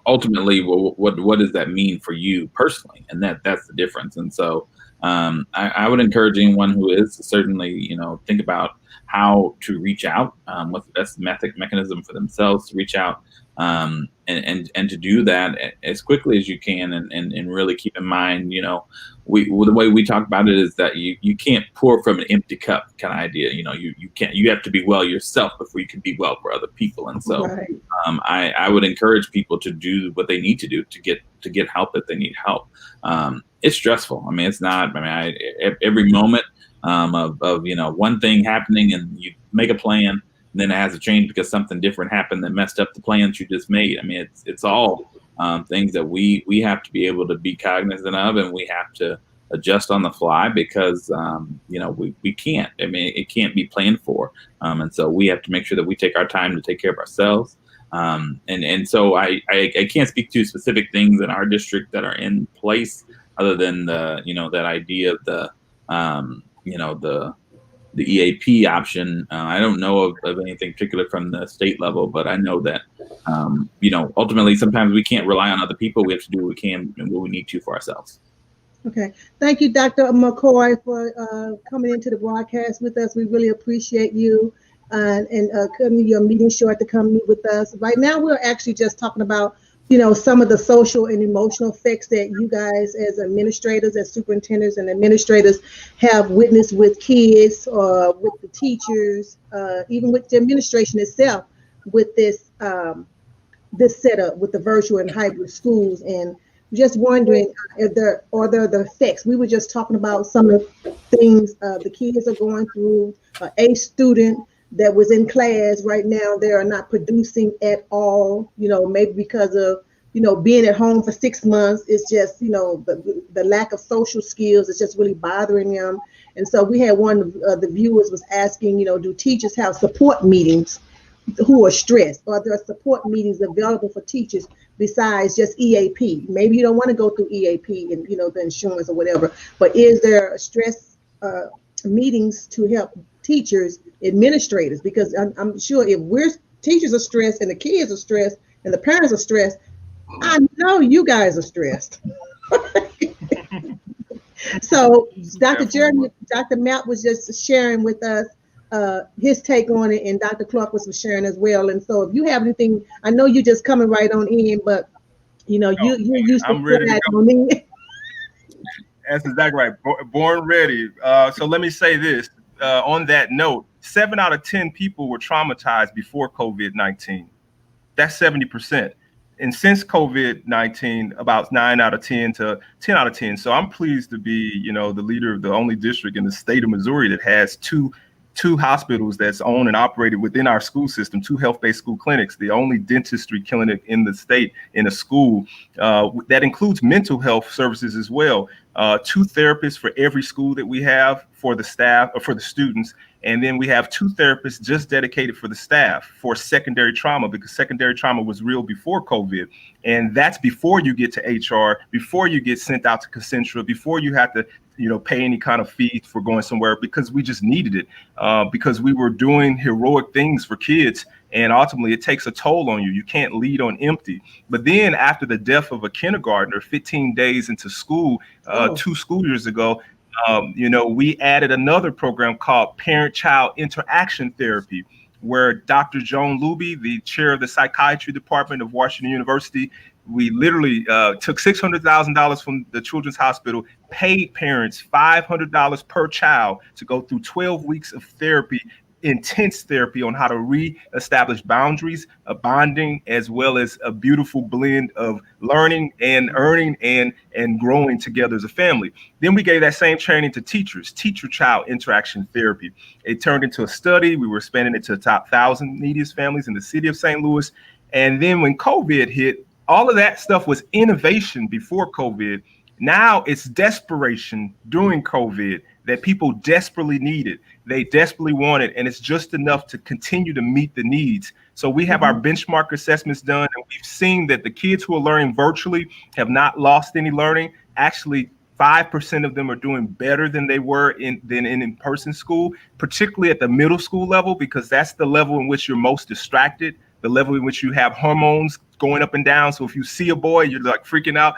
ultimately, what does that mean for you personally? And that's the difference. And so I would encourage anyone who is to certainly, think about how to reach out, what's the best mechanism for themselves to reach out, and to do that as quickly as you can, and really keep in mind, the way we talk about it is that you can't pour from an empty cup kind of idea. You have to be well yourself before you can be well for other people. And so I would encourage people to do what they need to do to get help if they need help. It's stressful. I mean, it's not. Every moment of one thing happening, and you make a plan, and then it has to change because something different happened that messed up the plans you just made. I mean, it's all things that we have to be able to be cognizant of, and we have to adjust on the fly because we can't. I mean, it can't be planned for, and so we have to make sure that we take our time to take care of ourselves. And so I can't speak to specific things in our district that are in place, other than that idea of the EAP option. I don't know of anything particular from the state level, but I know that ultimately sometimes we can't rely on other people. We have to do what we can and what we need to for ourselves. Okay, thank you, Dr. McCoy, for coming into the broadcast with us. We really appreciate you and cutting your meeting short to come meet with us. Right now, we're actually just talking about some of the social and emotional effects that you guys as administrators, as superintendents and administrators have witnessed with kids or with the teachers, even with the administration itself, with this setup with the virtual and hybrid schools. And just wondering if there are the effects. We were just talking about some of the things the kids are going through. A student that was in class right now, they are not producing at all, maybe because of, being at home for 6 months. It's just, the lack of social skills is just really bothering them. And so we had one of the viewers was asking, do teachers have support meetings who are stressed? Or are there support meetings available for teachers besides just EAP? Maybe you don't want to go through EAP and, the insurance or whatever, but is there stress meetings to help teachers, administrators? Because I'm sure if teachers are stressed and the kids are stressed and the parents are stressed, I know you guys are stressed. So Dr. Mapp was just sharing with us his take on it, and Dr. Clark was sharing as well. And so if you have anything, I know you're just coming right on in, but you're used to ready to go. On in. That's exactly right. Born ready. So let me say this. On that note, 7 out of 10 people were traumatized before COVID-19. That's 70%. And since COVID-19, about 9 out of 10 to 10 out of 10. So I'm pleased to be, the leader of the only district in the state of Missouri that has two hospitals that's owned and operated within our school system, 2 health-based school clinics, the only dentistry clinic in the state in a school. That includes mental health services as well. 2 therapists for every school that we have for the staff or for the students. And then we have 2 therapists just dedicated for the staff for secondary trauma, because secondary trauma was real before COVID. And that's before you get to HR, before you get sent out to Concentra, before you have to pay any kind of fees for going somewhere, because we just needed it, because we were doing heroic things for kids. And ultimately, it takes a toll on you. You can't lead on empty. But then after the death of a kindergartner 15 days into school, 2 school years ago, we added another program called Parent-Child Interaction Therapy, where Dr. Joan Luby, the chair of the psychiatry department of Washington University, we literally took $600,000 from the Children's Hospital, paid parents $500 per child to go through 12 weeks of therapy, intense therapy on how to reestablish boundaries, bonding, as well as a beautiful blend of learning and earning and growing together as a family. Then we gave that same training to teachers, teacher-child interaction therapy. It turned into a study. We were expanding it to the top 1,000 neediest families in the city of St. Louis. And then when COVID hit, all of that stuff was innovation before COVID. Now it's desperation during COVID that people desperately need it. They desperately want it, and it's just enough to continue to meet the needs. So we have our benchmark assessments done, and we've seen that the kids who are learning virtually have not lost any learning. Actually, 5% of them are doing better than they were in in-person school, particularly at the middle school level, because that's the level in which you're most distracted, the level in which you have hormones going up and down. So if you see a boy, you're like freaking out.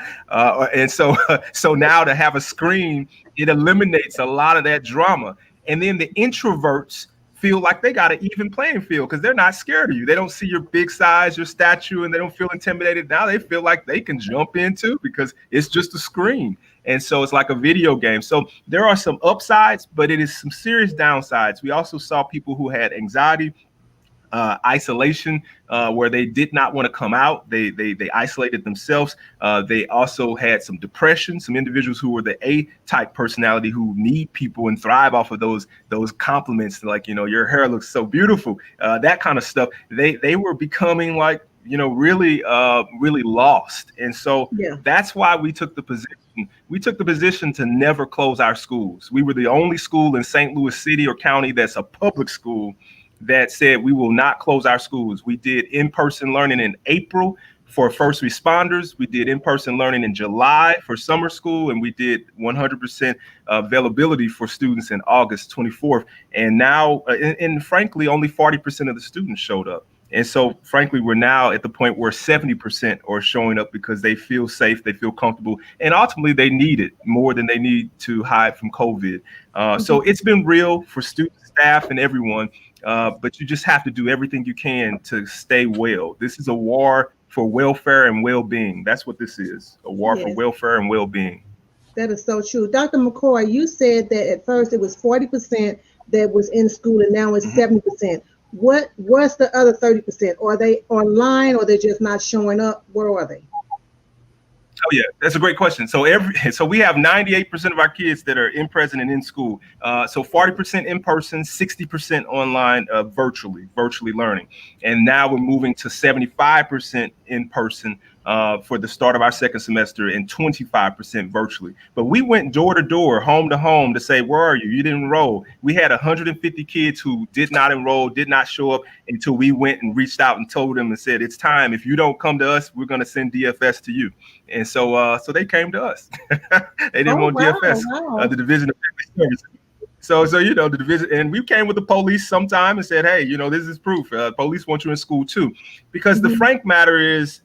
And so now to have a screen, it eliminates a lot of that drama. And then the introverts feel like they got an even playing field because they're not scared of you. They don't see your big size, your stature, and they don't feel intimidated. Now they feel like they can jump in too because it's just a screen. And so it's like a video game. So there are some upsides, but it is some serious downsides. We also saw people who had anxiety, isolation, where they did not want to come out. They isolated themselves. They also had some depression, some individuals who were the A-type personality who need people and thrive off of those compliments, like, you know, your hair looks so beautiful, that kind of stuff. They were becoming like, you know, really lost. And so that's why we took the position. We took the position to never close our schools. We were the only school in St. Louis City or County that's a public school that said we will not close our schools. We did in-person learning in April for first responders. We did in-person learning in July for summer school, and we did 100% availability for students in August 24th. And now, and frankly, only 40% of the students showed up. And so, frankly, we're now at the point where 70% are showing up because they feel safe, they feel comfortable, and ultimately they need it more than they need to hide from COVID. So it's been real for students, staff, and everyone. But you just have to do everything you can to stay well. This is a war for welfare and well-being. That's what this is, a war for welfare and well-being. That is so true. Dr. McCoy, you said that at first it was 40% that was in school and now it's 70%. What's the other 30%? Are they online or they're just not showing up? Where are they? Oh yeah, that's a great question. So we have 98% of our kids that are in person and in school. So 40% in person, 60% online, virtually learning. And now we're moving to 75% in person for the start of our second semester and 25% virtually. But we went door to door, home to home to say, where are you? You didn't enroll. We had 150 kids who did not enroll, did not show up until we went and reached out and told them and said, it's time. If you don't come to us, we're going to send DFS to you. And so they came to us. They didn't want DFS, the Division of Family Services. So, you know, the division, and we came with the police sometime and said, hey, you know, this is proof. Police want you in school too. Because the frank matter is,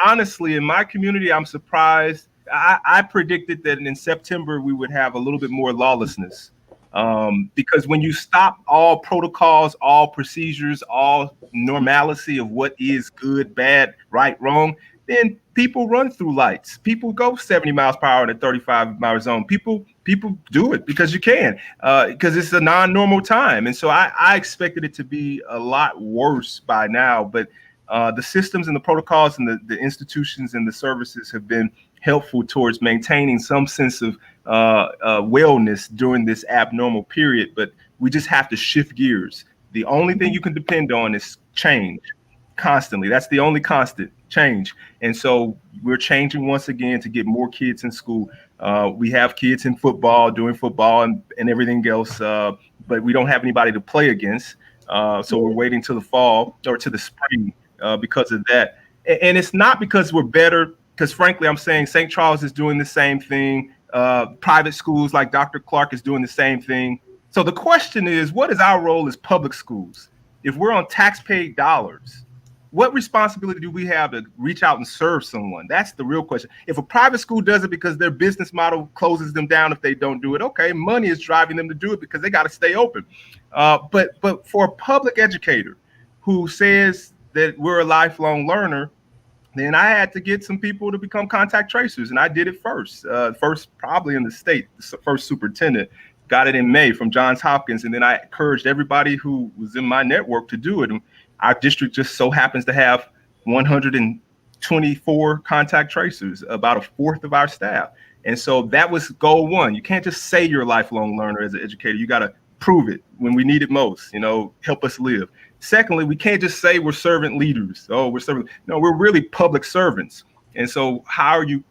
honestly, in my community, I'm surprised. I predicted that in September, we would have a little bit more lawlessness. Because when you stop all protocols, all procedures, all normalcy of what is good, bad, right, wrong, then people run through lights. People go 70 miles per hour in a 35-mile zone. People do it because you can, because it's a non-normal time. And so I expected it to be a lot worse by now. But the systems and the protocols and the institutions and the services have been helpful towards maintaining some sense of wellness during this abnormal period. But we just have to shift gears. The only thing you can depend on is change constantly. That's the only constant, change. And so we're changing once again to get more kids in school. We have kids in football, doing football and everything else, but we don't have anybody to play against. So we're waiting till the fall or to the spring because of that. And it's not because we're better, because frankly, I'm saying St. Charles is doing the same thing. Private schools like Dr. Clark is doing the same thing. So the question is, what is our role as public schools? If we're on taxpayer dollars, what responsibility do we have to reach out and serve someone? That's the real question. If a private school does it because their business model closes them down if they don't do it, okay, money is driving them to do it because they got to stay open. But for a public educator who says that we're a lifelong learner, then I had to get some people to become contact tracers, and I did it first probably in the state, the first superintendent. Got it in May from Johns Hopkins, and then I encouraged everybody who was in my network to do it. And our district just so happens to have 124 contact tracers, about a fourth of our staff. And so that was goal one. You can't just say you're a lifelong learner as an educator. You got to prove it when we need it most, help us live. Secondly, we can't just say we're servant leaders. Oh, we're serving. No, we're really public servants. And so how are you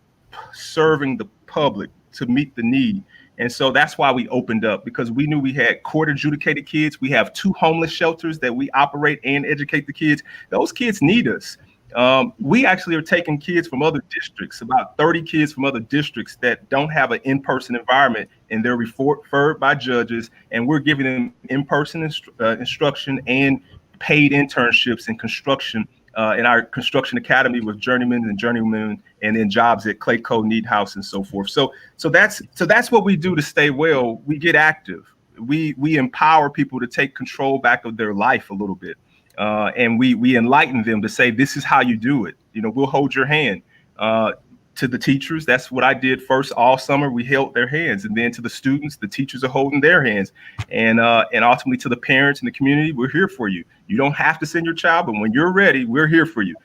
serving the public to meet the need. And so that's why we opened up, because we knew we had court adjudicated kids. We have 2 homeless shelters that we operate and educate the kids. Those kids need us. We actually are taking kids from other districts, about 30 kids from other districts that don't have an in-person environment, and they're referred by judges, and we're giving them in-person instruction and paid internships in construction in our construction academy with journeymen and journeywomen, and then jobs at Clayco, Neat House, and so forth. So that's what we do to stay well. We get active. We empower people to take control back of their life a little bit. And we enlighten them to say, this is how you do it. You know, we'll hold your hand. To the teachers, that's what I did first all summer. We held their hands, and then to the students, the teachers are holding their hands, and ultimately to the parents and the community, we're here for you. You don't have to send your child, but when you're ready, we're here for you.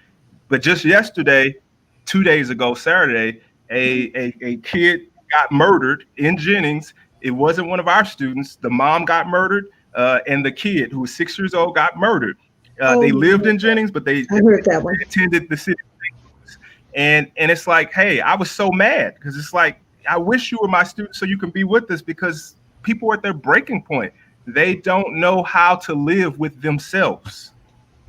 But just yesterday, 2 days ago, Saturday, a kid got murdered in Jennings. It wasn't one of our students. The mom got murdered, and the kid, who was 6 years old, got murdered. They lived in Jennings, but they attended the city. And it's like, hey, I was so mad, because it's like, I wish you were my student so you can be with us, because people are at their breaking point. They don't know how to live with themselves.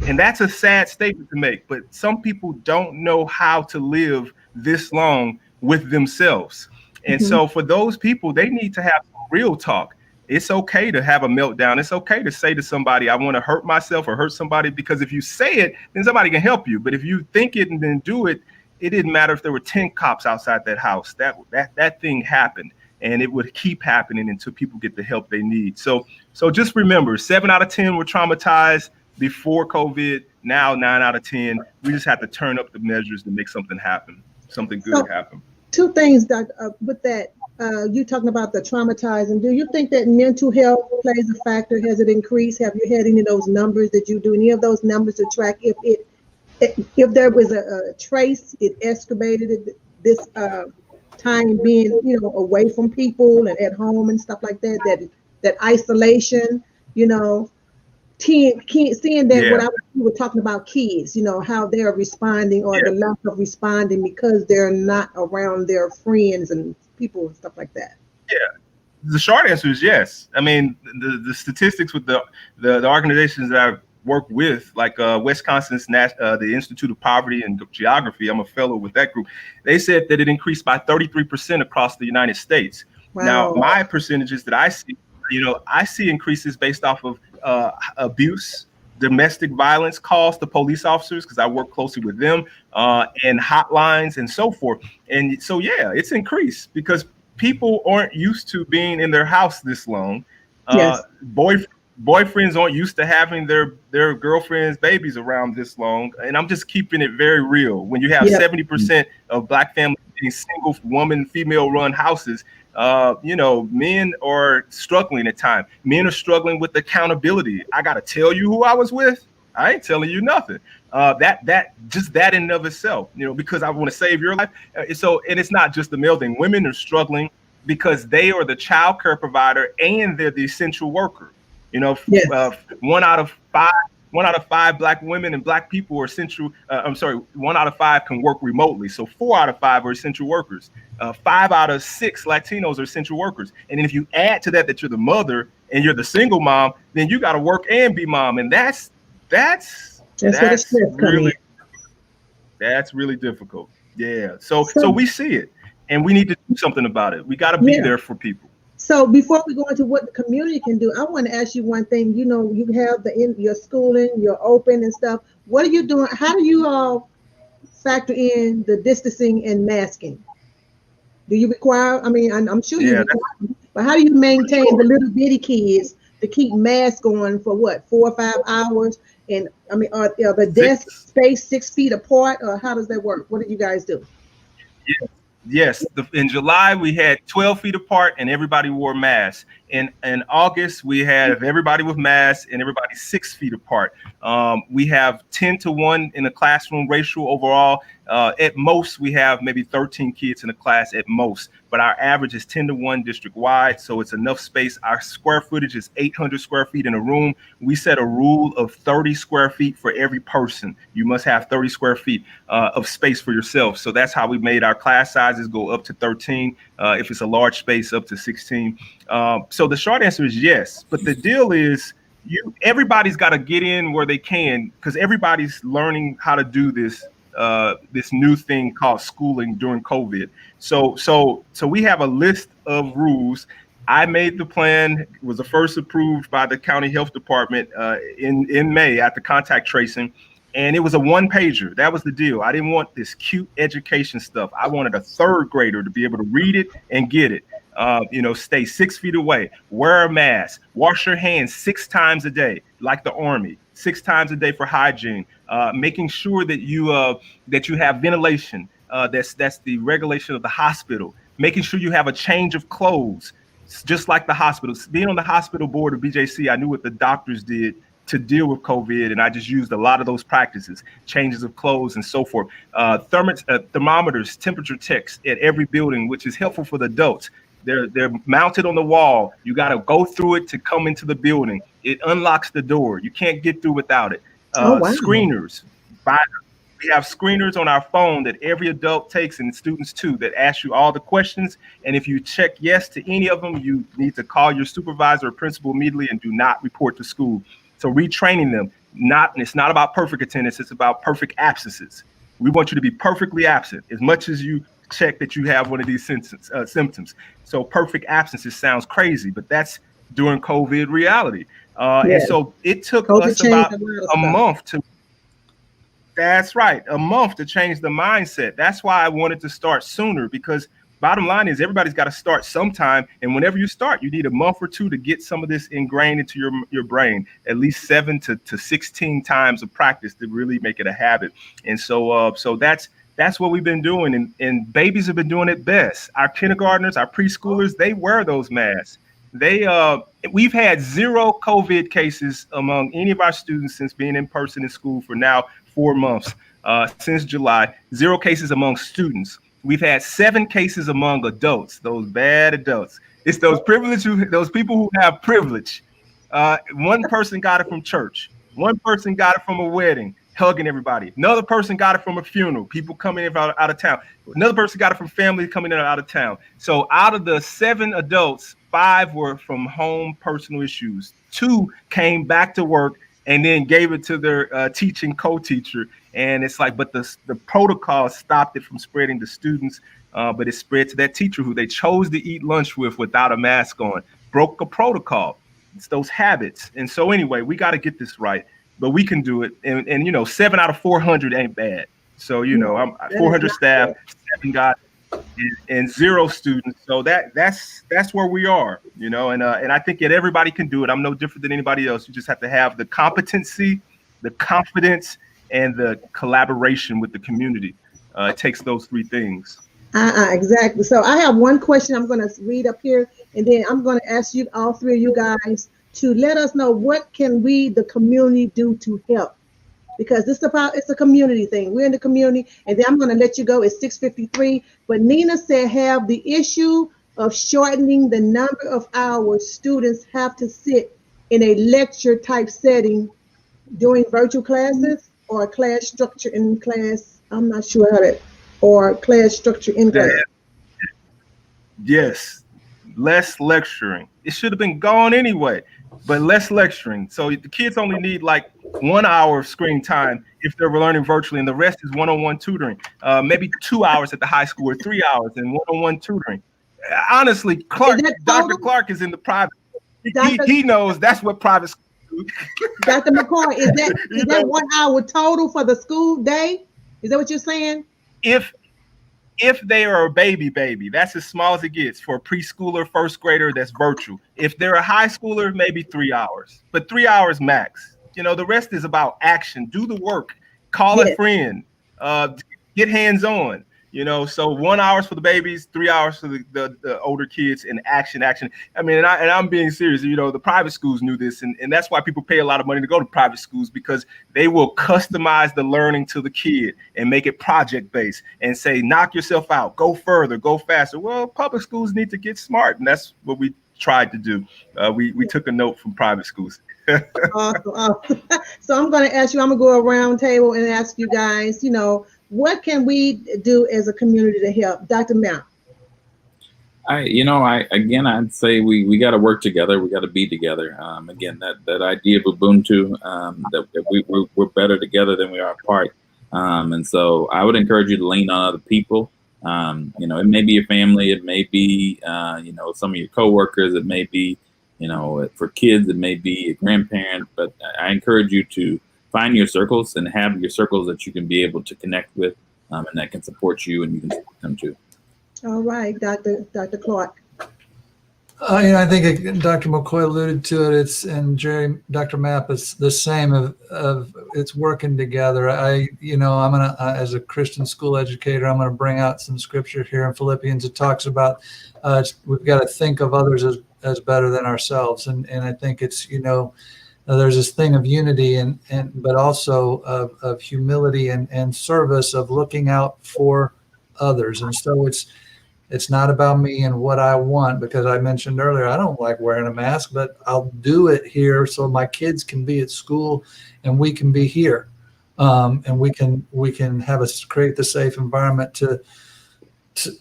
And that's a sad statement to make, but some people don't know how to live this long with themselves. And so for those people, they need to have real talk. It's okay to have a meltdown. It's okay to say to somebody, I want to hurt myself or hurt somebody, because if you say it, then somebody can help you. But if you think it and then do it, it didn't matter if there were 10 cops outside that house. That thing happened, and it would keep happening until people get the help they need. So just remember, 7 out of 10 were traumatized before COVID. Now 9 out of 10. We just have to turn up the measures to make something happen, something good happen. 2 things, Doc, with that. You talking about the traumatizing. Do you think that mental health plays a factor? Has it increased? Have you had any of those numbers? Did you do any of those numbers to track if there was a trace, it escalated this time being, away from people and at home and stuff like that, that isolation, seeing that we were talking about kids, how they're responding, or the lack of responding because they're not around their friends and people and stuff like that. Yeah. The short answer is yes. I mean, the statistics with the organizations that I've worked with, like Wisconsin's the Institute of Poverty and Geography, I'm a fellow with that group. They said that it increased by 33% across the United States. Wow. Now, my percentages that I see, I see increases based off of abuse, domestic violence calls to police officers, because I work closely with them, and hotlines and so forth. And so, yeah, it's increased because people aren't used to being in their house this long. Yes. Boyfriends aren't used to having their girlfriends, babies around this long. And I'm just keeping it very real. When you have 70% of Black families being single woman, female run houses, men are struggling at times. Men are struggling with accountability. I got to tell you who I was with. I ain't telling you nothing. That in and of itself, because I want to save your life. So, and it's not just the male thing. Women are struggling because they are the child care provider and they're the essential worker. One out of five Black women and Black people are essential. 1 out of 5 can work remotely. So 4 out of 5 are essential workers. 5 out of 6 Latinos are essential workers. And then if you add to that you're the mother and you're the single mom, then you got to work and be mom. And that's really difficult. Yeah. So we see it, and we need to do something about it. We got to be there for people. So before we go into what the community can do, I want to ask you one thing. You have your schooling, you're open and stuff. What are you doing? How do you all factor in the distancing and masking? Do you require? I mean, I'm sure you require, but how do you maintain the little bitty kids to keep masks going for 4 or 5 hours? And I mean, are the desk spaced 6 feet apart, or how does that work? What do you guys do? Yes. In July, we had 12 feet apart and everybody wore masks. In August, we had everybody with masks and everybody 6 feet apart. We have 10-to-1 in the classroom ratio overall. At most, we have maybe 13 kids in a class at most, but our average is 10-to-1 district wide. So it's enough space. Our square footage is 800 square feet in a room. We set a rule of 30 square feet for every person. You must have 30 square feet of space for yourself. So that's how we made our class sizes go up to 13. If it's a large space, up to 16. So the short answer is yes. But the deal is, everybody's got to get in where they can, because everybody's learning how to do this new thing called schooling during COVID. So we have a list of rules. I made the plan. It was the first approved by the county health department in May after contact tracing. And it was a one-pager. That was the deal. I didn't want this cute education stuff. I wanted a third grader to be able to read it and get it. Stay 6 feet away, wear a mask, wash your hands 6 times a day, like the Army, 6 times a day for hygiene, making sure that you have ventilation. That's the regulation of the hospital, making sure you have a change of clothes, just like the hospitals. Being on the hospital board of BJC, I knew what the doctors did to deal with COVID, and I just used a lot of those practices, changes of clothes and so forth. Thermometers, temperature checks at every building, which is helpful for the adults. They're mounted on the wall. You got to go through it to come into the building. It unlocks the door. You can't get through without it. Oh, wow. Screeners. We have screeners on our phone that every adult takes, and students too, that ask you all the questions. And if you check yes to any of them, you need to call your supervisor or principal immediately and do not report to school. So retraining them. It's not about perfect attendance. It's about perfect absences. We want you to be perfectly absent as much as you check that you have one of these symptoms. So perfect absences sounds crazy, but that's during COVID reality. And so it took us about a month to. That's right, a month to change the mindset. That's why I wanted to start sooner, because bottom line is everybody's got to start sometime. And whenever you start, you need a month or two to get some of this ingrained into your brain, at least 7 to 16 times of practice to really make it a habit. And so that's what we've been doing. And babies have been doing it best. Our kindergartners, our preschoolers, they wear those masks. We've had 0 COVID cases among any of our students since being in person in school for now 4 months, since July. 0 cases among students. We've had 7 cases among adults, those bad adults. It's those people who have privilege. One person got it from church. One person got it from a wedding, hugging everybody. Another person got it from a funeral, people coming in out of town. Another person got it from family coming in out of town. So out of the 7 adults, 5 were from home personal issues. 2 came back to work and then gave it to their teaching co-teacher. And it's like, but the protocol stopped it from spreading to students, but it spread to that teacher who they chose to eat lunch with without a mask on. Broke a protocol. It's those habits. And so anyway, we got to get this right, but we can do it. And 7 out of 400 ain't bad. So, I'm 400 staff, 7 got and 0 students. So that's where we are, and I think that everybody can do it. I'm no different than anybody else. You just have to have the competency, the confidence, and the collaboration with the community. It takes those 3 things. Exactly. So I have one question I'm going to read up here, and then I'm going to ask you, all 3 of you guys, to let us know what can we, the community, do to help. Because it's a community thing. We're in the community, and then I'm going to let you go. It's 6:53. But Nina said have the issue of shortening the number of hours students have to sit in a lecture type setting during virtual classes, or class structure in class. I'm not sure how that, or class structure in class. Yes, less lecturing. It should have been gone anyway, but less lecturing. So the kids only need like 1 hour of screen time if they're learning virtually, and the rest is one-on-one tutoring. Maybe 2 hours at the high school, or 3 hours in one-on-one tutoring. Honestly, Dr. Clark is in the private. He knows that's what private school do. Dr. McCoy, is that 1 hour total for the school day? Is that what you're saying? If they are a baby, that's as small as it gets for a preschooler, first grader, that's virtual. If they're a high schooler, maybe 3 hours, but 3 hours max. The rest is about action. Do the work, call a friend, get hands-on. So 1 hour for the babies, 3 hours for the older kids, and action. I mean, and I'm being serious. The private schools knew this, and that's why people pay a lot of money to go to private schools, because they will customize the learning to the kid and make it project based and say, knock yourself out, go further, go faster. Well, public schools need to get smart, and that's what we tried to do. We took a note from private schools. Awesome. So I'm going to ask you, I'm going to go around table and ask you guys, what can we do as a community to help? Dr. Mapp. I'd say we got to work together. We got to be together. Again, that idea of Ubuntu, that we're better together than we are apart. And so I would encourage you to lean on other people. It may be your family, it may be, some of your coworkers, it may be, for kids, it may be a grandparent, but I encourage you to find your circles and have your circles that you can be able to connect with, and that can support you and you can support them too. All right, Dr. Clark. I think Dr. McCoy alluded to it. And Jerry, Dr. Mapp, is the same of it's working together. I'm gonna, as a Christian school educator, I'm gonna bring out some scripture here in Philippians. It talks about we've got to think of others as better than ourselves, and I think it's there's this thing of unity but also of humility and service, of looking out for others. And so it's not about me and what I want, because I mentioned earlier, I don't like wearing a mask, but I'll do it here so my kids can be at school and we can be here. And we can create the safe environment to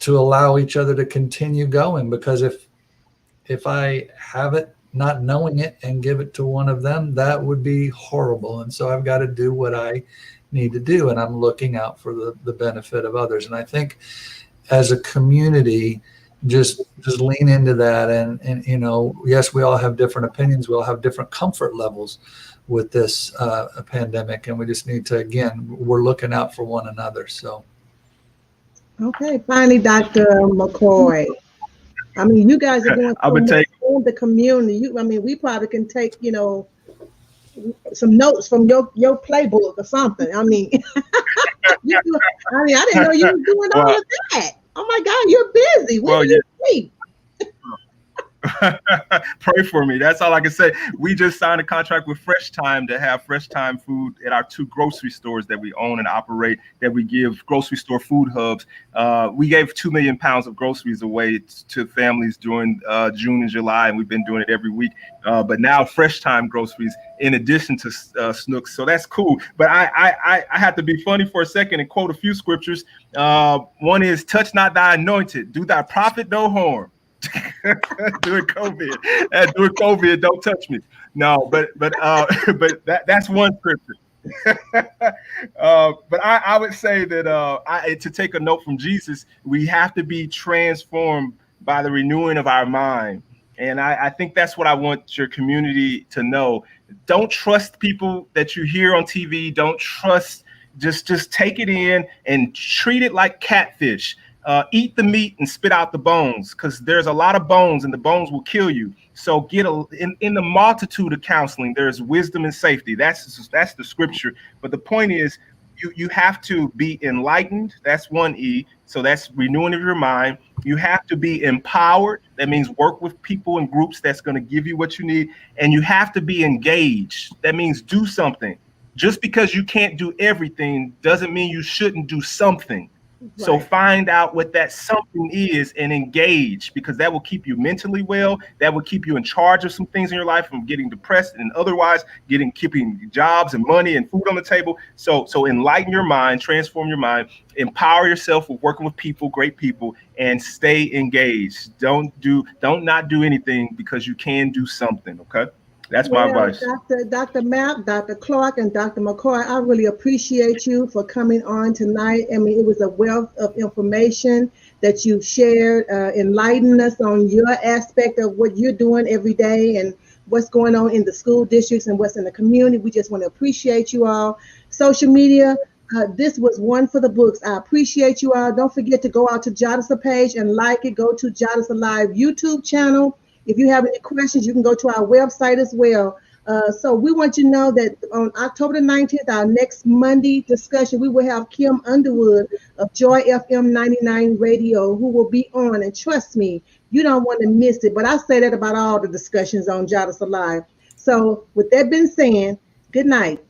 allow each other to continue going. Because if I have it, not knowing it, and give it to one of them, that would be horrible. And so I've got to do what I need to do, and I'm looking out for the benefit of others. And I think as a community, just lean into that. And yes, we all have different opinions. We all have different comfort levels with this pandemic. And we just need to, again, we're looking out for one another. So. Okay. Finally, Dr. McCoy. I mean, you guys are going in the community. We probably can take, some notes from your playbook or something. I mean, I didn't know you were doing all of that. Oh my God, you're busy. When do you sleep? Pray for me. That's all I can say. We just signed a contract with Fresh Time to have Fresh Time food at our 2 grocery stores that we own and operate, that we give grocery store food hubs. We gave 2 million pounds of groceries away to families during June and July, and we've been doing it every week. But now Fresh Time groceries in addition to Snooks. So that's cool. But I have to be funny for a second and quote a few scriptures. One is, touch not thy anointed, do thy prophet no harm. During COVID, don't touch me. No, but that's one scripture. But I would say that to take a note from Jesus, we have to be transformed by the renewing of our mind. And I think that's what I want your community to know. Don't trust people that you hear on TV. Don't trust, just take it in and treat it like catfish. Eat the meat and spit out the bones, because there's a lot of bones and the bones will kill you. So get in the multitude of counseling, there's wisdom and safety. That's the scripture. But the point is, you have to be enlightened. That's 1E. So that's renewing of your mind. You have to be empowered. That means work with people and groups that's going to give you what you need. And you have to be engaged. That means do something. Just because you can't do everything doesn't mean you shouldn't do something. Right. So find out what that something is and engage, because that will keep you mentally well. That will keep you in charge of some things in your life, from getting depressed and otherwise keeping jobs and money and food on the table. So enlighten your mind, transform your mind, empower yourself with working with people, great people, and stay engaged. Don't not do anything because you can do something. Okay. That's my advice. Dr. Mapp, Dr. Clark, and Dr. McCoy, I really appreciate you for coming on tonight. I mean, it was a wealth of information that you shared, enlightening us on your aspect of what you're doing every day and what's going on in the school districts and what's in the community. We just want to appreciate you all. Social media, this was one for the books. I appreciate you all. Don't forget to go out to JADASA page and like it. Go to JADASA Live YouTube channel. If you have any questions, you can go to our website as well. So we want you to know that on October the 19th, our next Monday discussion, we will have Kim Underwood of Joy FM 99 Radio, who will be on. And trust me, you don't want to miss it. But I say that about all the discussions on JADASA Live. So with that being said, good night.